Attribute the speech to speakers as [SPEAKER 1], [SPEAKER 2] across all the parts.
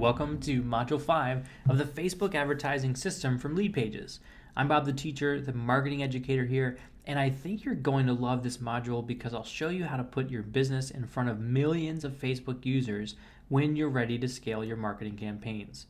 [SPEAKER 1] welcome to Module 5 of the Facebook advertising system from LeadPages. I'm Bob the teacher, the marketing educator here, and I think you're going to love this module because I'll show you how to put your business in front of millions of Facebook users when you're ready to scale your marketing campaigns.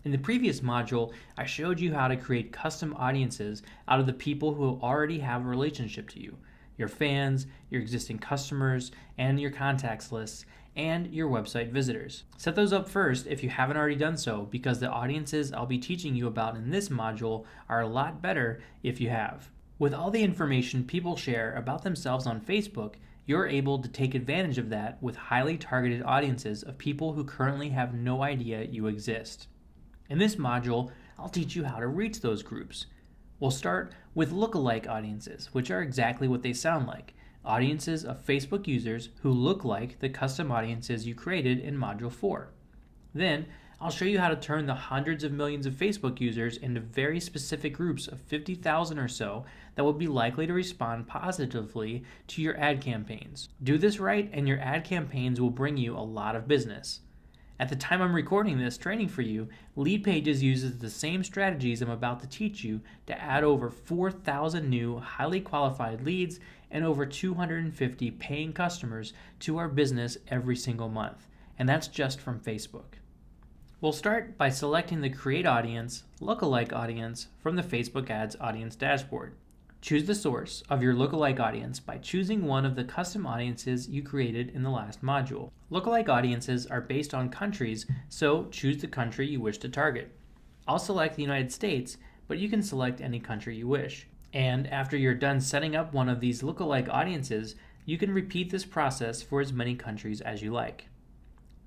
[SPEAKER 1] In the previous module, I showed you how to create custom audiences out of the people who already have a relationship to you, your fans, your existing customers, and your contacts lists, and your website visitors. Set those up first if you haven't already done so, because the audiences I'll be teaching you about in this module are a lot better if you have. With all the information people share about themselves on Facebook, you're able to take advantage of that with highly targeted audiences of people who currently have no idea you exist. In this module, I'll teach you how to reach those groups. We'll start with lookalike audiences, which are exactly what they sound like. Audiences of Facebook users who look like the custom audiences you created in Module 4. Then, I'll show you how to turn the hundreds of millions of Facebook users into very specific groups of 50,000 or so that will be likely to respond positively to your ad campaigns. Do this right and your ad campaigns will bring you a lot of business. At the time I'm recording this training for you, LeadPages uses the same strategies I'm about to teach you to add over 4,000 new, highly qualified leads and over 250 paying customers to our business every single month. And that's just from Facebook. We'll start by selecting the Create Audience, Lookalike Audience from the Facebook Ads Audience Dashboard. Choose the source of your lookalike audience by choosing one of the custom audiences you created in the last module. Lookalike audiences are based on countries, so choose the country you wish to target. I'll select the United States, but you can select any country you wish. And after you're done setting up one of these lookalike audiences, you can repeat this process for as many countries as you like.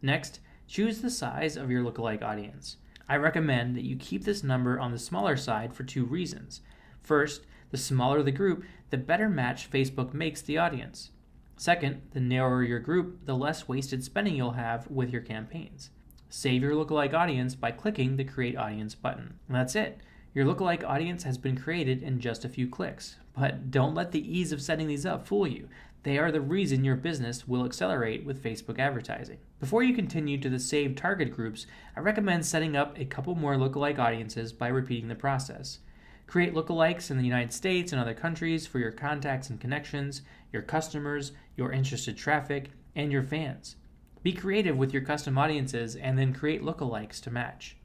[SPEAKER 1] Next, choose the size of your lookalike audience. I recommend that you keep this number on the smaller side for two reasons. First, the smaller the group, the better match Facebook makes the audience. Second, the narrower your group, the less wasted spending you'll have with your campaigns. Save your lookalike audience by clicking the Create Audience button. And that's it. Your lookalike audience has been created in just a few clicks. But don't let the ease of setting these up fool you. They are the reason your business will accelerate with Facebook advertising. Before you continue to the Save Target Groups, I recommend setting up a couple more lookalike audiences by repeating the process. Create lookalikes in the United States and other countries for your contacts and connections, your customers, your interested traffic, and your fans. Be creative with your custom audiences and then create lookalikes to match.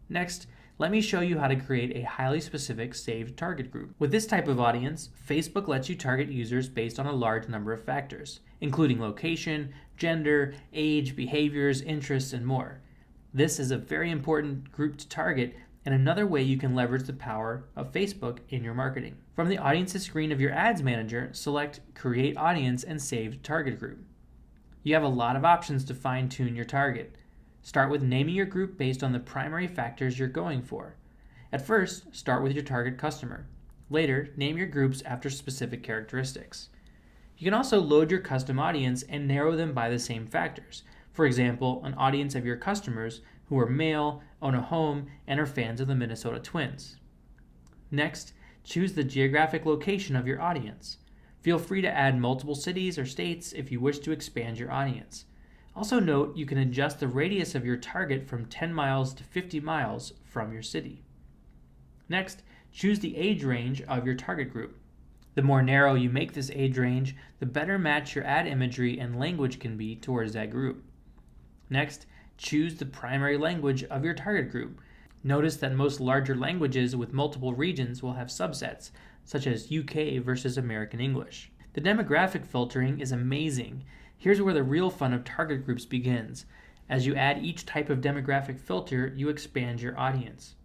[SPEAKER 1] Next, let me show you how to create a highly specific saved target group. With this type of audience, Facebook lets you target users based on a large number of factors, including location, gender, age, behaviors, interests, and more. This is a very important group to target and another way you can leverage the power of Facebook in your marketing. From the Audiences screen of your Ads Manager, select Create Audience and Save Target Group. You have a lot of options to fine-tune your target. Start with naming your group based on the primary factors you're going for. At first, start with your target customer. Later, name your groups after specific characteristics. You can also load your custom audience and narrow them by the same factors. For example, an audience of your customers who are male, own a home, and are fans of the Minnesota Twins. Next, choose the geographic location of your audience. Feel free to add multiple cities or states if you wish to expand your audience. Also note you can adjust the radius of your target from 10 miles to 50 miles from your city. Next, choose the age range of your target group. The more narrow you make this age range, the better match your ad imagery and language can be towards that group. Next, choose the primary language of your target group. Notice that most larger languages with multiple regions will have subsets, such as UK versus American English. The demographic filtering is amazing. Here's where the real fun of target groups begins. As you add each type of demographic filter, you expand your audience.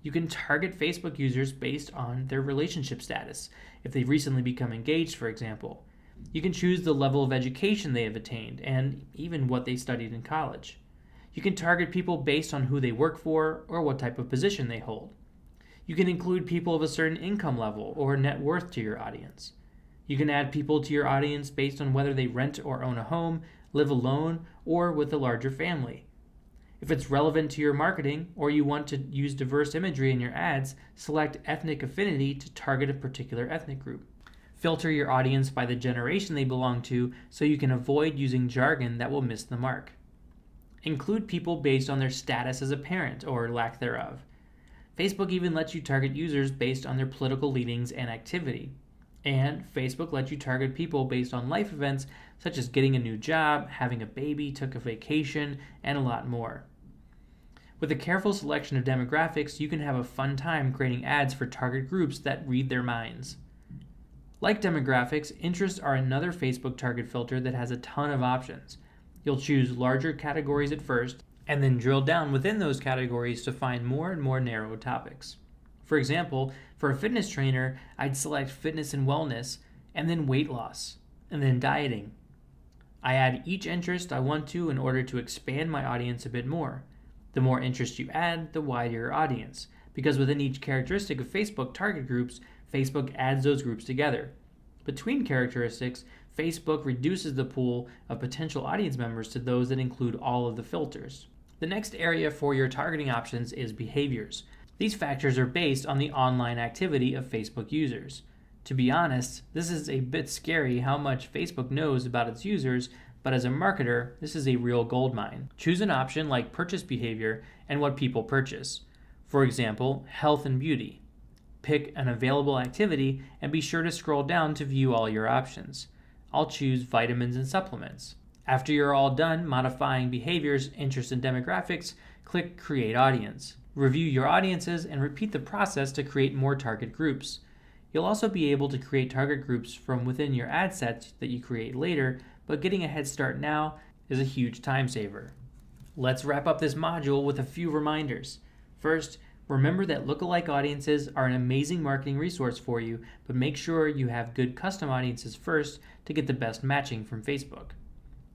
[SPEAKER 1] You can target Facebook users based on their relationship status, if they've recently become engaged, for example. You can choose the level of education they have attained, and even what they studied in college. You can target people based on who they work for or what type of position they hold. You can include people of a certain income level or net worth to your audience. You can add people to your audience based on whether they rent or own a home, live alone, or with a larger family. If it's relevant to your marketing or you want to use diverse imagery in your ads, select ethnic affinity to target a particular ethnic group. Filter your audience by the generation they belong to so you can avoid using jargon that will miss the mark. Include people based on their status as a parent or lack thereof. Facebook even lets you target users based on their political leanings and activity. And Facebook lets you target people based on life events such as getting a new job, having a baby, took a vacation, and a lot more. With a careful selection of demographics, you can have a fun time creating ads for target groups that read their minds. Like demographics, interests are another Facebook target filter that has a ton of options. You'll choose larger categories at first, and then drill down within those categories to find more and more narrow topics. For example, for a fitness trainer, I'd select fitness and wellness, and then weight loss, and then dieting. I add each interest I want to in order to expand my audience a bit more. The more interest you add, the wider your audience, because within each characteristic of Facebook target groups, Facebook adds those groups together. Between characteristics, Facebook reduces the pool of potential audience members to those that include all of the filters. The next area for your targeting options is behaviors. These factors are based on the online activity of Facebook users. To be honest, this is a bit scary how much Facebook knows about its users, but as a marketer, this is a real goldmine. Choose an option like purchase behavior and what people purchase. For example, health and beauty. Pick an available activity and be sure to scroll down to view all your options. I'll choose vitamins and supplements. After you're all done modifying behaviors, interests, and demographics, click Create Audience. Review your audiences and repeat the process to create more target groups. You'll also be able to create target groups from within your ad sets that you create later, but getting a head start now is a huge time saver. Let's wrap up this module with a few reminders. First, remember that lookalike audiences are an amazing marketing resource for you, but make sure you have good custom audiences first to get the best matching from Facebook.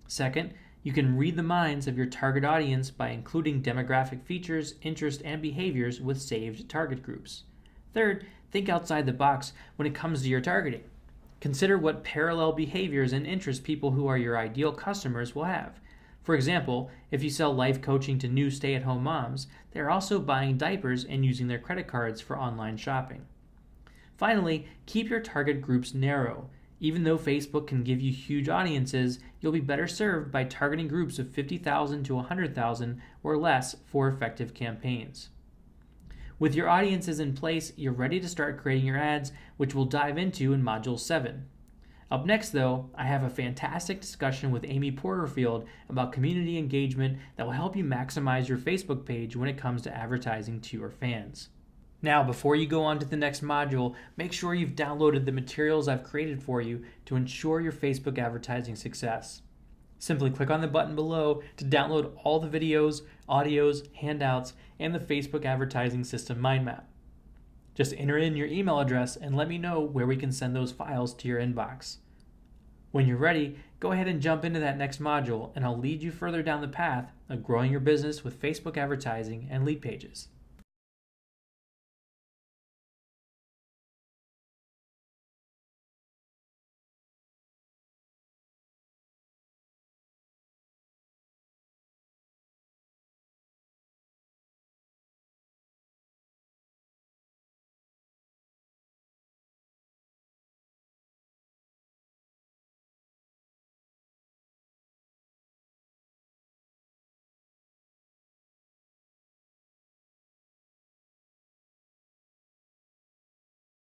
[SPEAKER 1] Second, you can read the minds of your target audience by including demographic features, interests, and behaviors with saved target groups. Third, think outside the box when it comes to your targeting. Consider what parallel behaviors and interests people who are your ideal customers will have. For example, if you sell life coaching to new stay-at-home moms, they're also buying diapers and using their credit cards for online shopping. Finally, keep your target groups narrow. Even though Facebook can give you huge audiences, you'll be better served by targeting groups of 50,000 to 100,000 or less for effective campaigns. With your audiences in place, you're ready to start creating your ads, which we'll dive into in Module 7. Up next, though, I have a fantastic discussion with Amy Porterfield about community engagement that will help you maximize your Facebook page when it comes to advertising to your fans. Now, before you go on to the next module, make sure you've downloaded the materials I've created for you to ensure your Facebook advertising success. Simply click on the button below to download all the videos, audios, handouts, and the Facebook advertising system mind map. Just enter in your email address and let me know where we can send those files to your inbox. When you're ready, go ahead and jump into that next module, and I'll lead you further down the path of growing your business with Facebook advertising and LeadPages.